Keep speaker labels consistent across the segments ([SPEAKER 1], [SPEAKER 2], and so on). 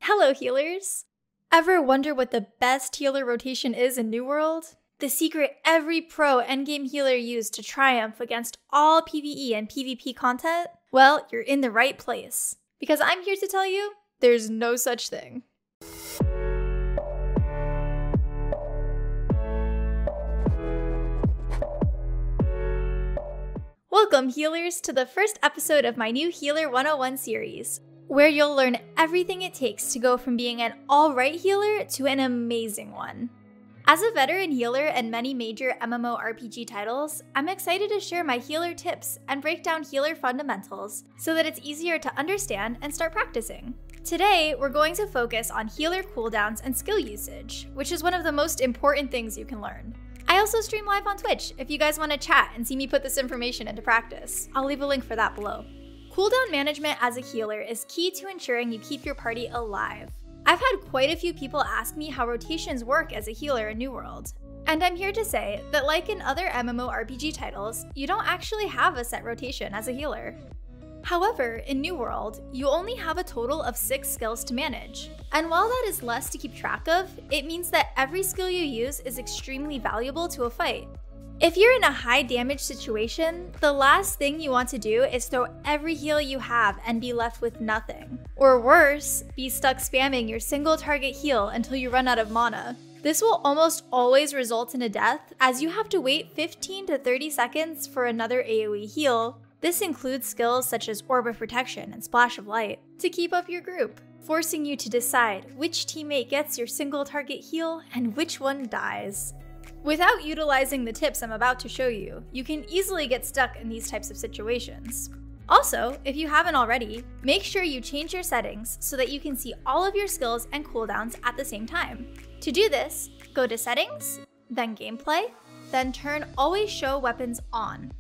[SPEAKER 1] Hello, healers! Ever wonder what the best healer rotation is in New World? The secret every pro endgame healer used to triumph against all PvE and PvP content? Well, you're in the right place. Because I'm here to tell you, there's no such thing. Welcome, healers, to the first episode of my new Healer 101 series, where you'll learn everything it takes to go from being an alright healer to an amazing one. As a veteran healer in many major MMORPG titles, I'm excited to share my healer tips and break down healer fundamentals so that it's easier to understand and start practicing. Today, we're going to focus on healer cooldowns and skill usage, which is one of the most important things you can learn. I also stream live on Twitch if you guys want to chat and see me put this information into practice. I'll leave a link for that below. Cooldown management as a healer is key to ensuring you keep your party alive. I've had quite a few people ask me how rotations work as a healer in New World, and I'm here to say that like in other MMORPG titles, you don't actually have a set rotation as a healer. However, in New World, you only have a total of 6 skills to manage. And while that is less to keep track of, it means that every skill you use is extremely valuable to a fight. If you're in a high damage situation, the last thing you want to do is throw every heal you have and be left with nothing. Or worse, be stuck spamming your single target heal until you run out of mana. This will almost always result in a death, as you have to wait 15 to 30 seconds for another AoE heal. This includes skills such as Orb of Protection and Splash of Light to keep up your group, forcing you to decide which teammate gets your single target heal and which one dies. Without utilizing the tips I'm about to show you, you can easily get stuck in these types of situations. Also, if you haven't already, make sure you change your settings so that you can see all of your skills and cooldowns at the same time. To do this, go to Settings, then Gameplay, then turn Always Show Weapons on.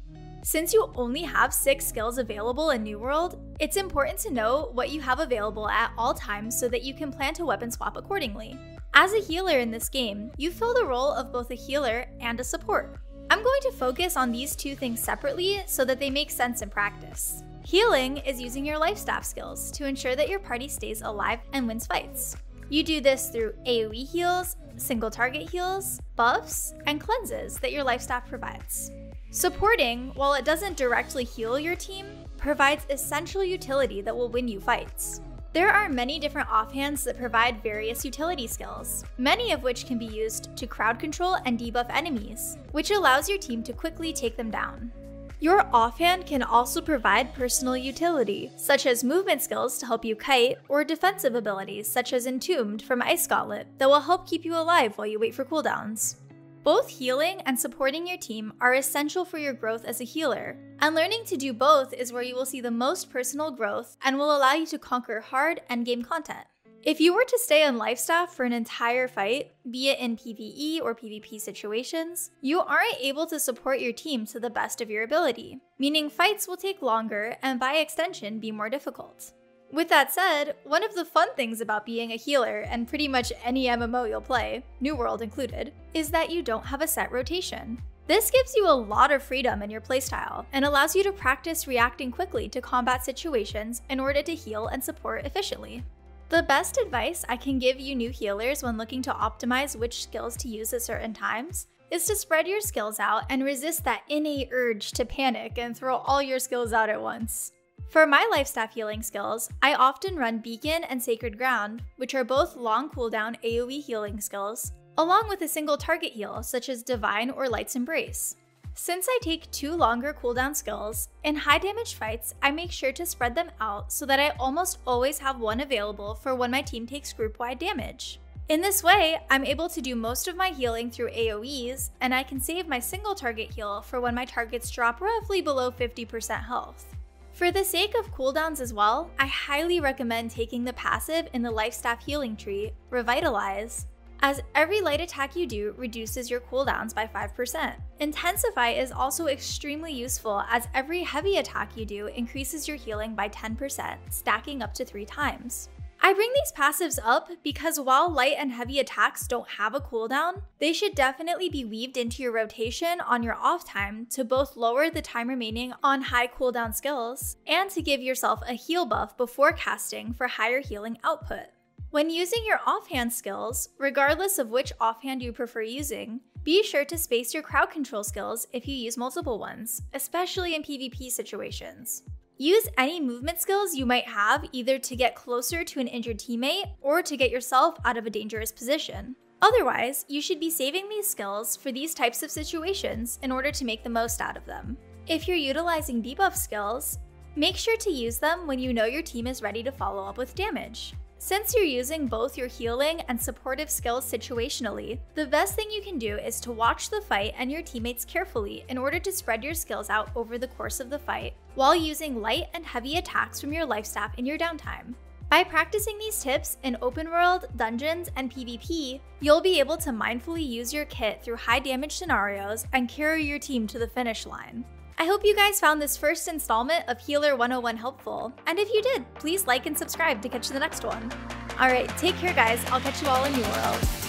[SPEAKER 1] Since you only have 6 skills available in New World, it's important to know what you have available at all times so that you can plan to weapon swap accordingly. As a healer in this game, you fill the role of both a healer and a support. I'm going to focus on these two things separately so that they make sense in practice. Healing is using your Lifestaff skills to ensure that your party stays alive and wins fights. You do this through AoE heals, single target heals, buffs, and cleanses that your Lifestaff provides. Supporting, while it doesn't directly heal your team, provides essential utility that will win you fights. There are many different offhands that provide various utility skills, many of which can be used to crowd control and debuff enemies, which allows your team to quickly take them down. Your offhand can also provide personal utility, such as movement skills to help you kite, or defensive abilities such as Entombed from Ice Gauntlet that will help keep you alive while you wait for cooldowns. Both healing and supporting your team are essential for your growth as a healer, and learning to do both is where you will see the most personal growth and will allow you to conquer hard endgame content. If you were to stay on Lifestaff for an entire fight, be it in PvE or PvP situations, you aren't able to support your team to the best of your ability, meaning fights will take longer and by extension be more difficult. With that said, one of the fun things about being a healer and pretty much any MMO you'll play, New World included, is that you don't have a set rotation. This gives you a lot of freedom in your playstyle and allows you to practice reacting quickly to combat situations in order to heal and support efficiently. The best advice I can give you new healers when looking to optimize which skills to use at certain times is to spread your skills out and resist that innate urge to panic and throw all your skills out at once. For my Lifestaff healing skills, I often run Beacon and Sacred Ground, which are both long cooldown AoE healing skills, along with a single target heal such as Divine or Light's Embrace. Since I take 2 longer cooldown skills, in high damage fights I make sure to spread them out so that I almost always have one available for when my team takes group-wide damage. In this way, I'm able to do most of my healing through AoEs, and I can save my single target heal for when my targets drop roughly below 50% health. For the sake of cooldowns as well, I highly recommend taking the passive in the Lifestaff healing tree, Revitalize, as every light attack you do reduces your cooldowns by 5%. Intensify is also extremely useful as every heavy attack you do increases your healing by 10%, stacking up to 3 times. I bring these passives up because while light and heavy attacks don't have a cooldown, they should definitely be weaved into your rotation on your off time to both lower the time remaining on high cooldown skills and to give yourself a heal buff before casting for higher healing output. When using your offhand skills, regardless of which offhand you prefer using, be sure to space your crowd control skills if you use multiple ones, especially in PvP situations. Use any movement skills you might have either to get closer to an injured teammate or to get yourself out of a dangerous position. Otherwise, you should be saving these skills for these types of situations in order to make the most out of them. If you're utilizing debuff skills, make sure to use them when you know your team is ready to follow up with damage. Since you're using both your healing and supportive skills situationally, the best thing you can do is to watch the fight and your teammates carefully in order to spread your skills out over the course of the fight, while using light and heavy attacks from your Lifestaff in your downtime. By practicing these tips in open world, dungeons, and PvP, you'll be able to mindfully use your kit through high damage scenarios and carry your team to the finish line. I hope you guys found this first installment of Healer 101 helpful, and if you did, please like and subscribe to catch the next one. Alright, take care guys, I'll catch you all in New World.